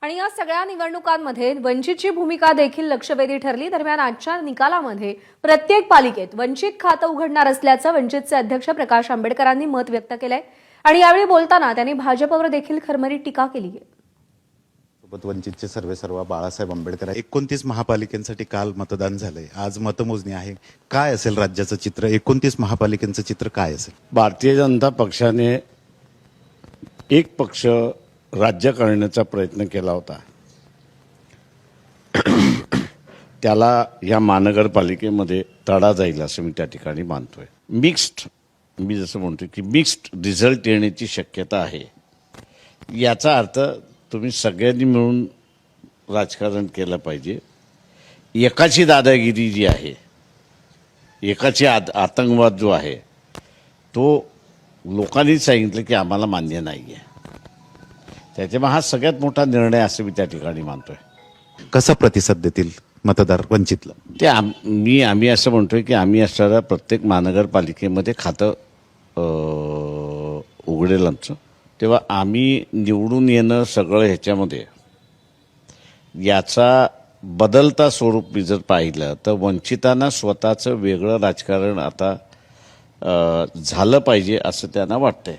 आणि या सगळ्या निवडणुकांमध्ये वंचितची भूमिका देखील लक्षवेधी ठरली। दरम्यान आजच्या निकालामध्ये प्रत्येक पालिकेत वंचित खातं उघडणार असल्याचं वंचितचे अध्यक्ष प्रकाश आंबेडकरांनी मत व्यक्त केलंय आणि यावेळी बोलताना त्यांनी भाजपवर देखील खरमरीत टीका केली आहे। सोबत वंचितचे सर्वेसर्वा बाळासाहेब आंबेडकर 29 महापालिकांसाठी काल मतदान झालंय, आज मतमोजणी आहे। काय असेल राज्याचं चित्र, 29 महापालिकांचं चित्र काय असेल? भारतीय जनता पक्षाने एक पक्ष राज्य करण्याचा प्रयत्न केला होता। त्याला या महानगरपालिकेमध्ये तडा जाईल असं मी त्या ठिकाणी मानतोय। मी जसं म्हणतो की मिक्स्ड रिझल्ट येण्याची शक्यता आहे। याचा अर्थ तुम्ही सगळ्यांनी मिळून राजकारण केलं पाहिजे। एकाची दादागिरी जी आहे, एकाची आतंकवाद जो आहे, तो लोकांनी सांगितलं की आम्हाला मान्य नाही आहे। त्याच्यामुळे हा सगळ्यात मोठा निर्णय असं मी त्या ठिकाणी मानतोय। कसा प्रतिसाद देतील मतदार वंचितला? ते आम्ही असं म्हणतोय की आम्ही असणाऱ्या प्रत्येक महानगरपालिकेमध्ये खातं उघडेल आमचं, तेव्हा आम्ही निवडून येणं सगळं ह्याच्यामध्ये याचा बदलता स्वरूप मी जर पाहिलं तर वंचितांना स्वतःचं वेगळं राजकारण आता झालं पाहिजे असं त्यांना वाटतंय।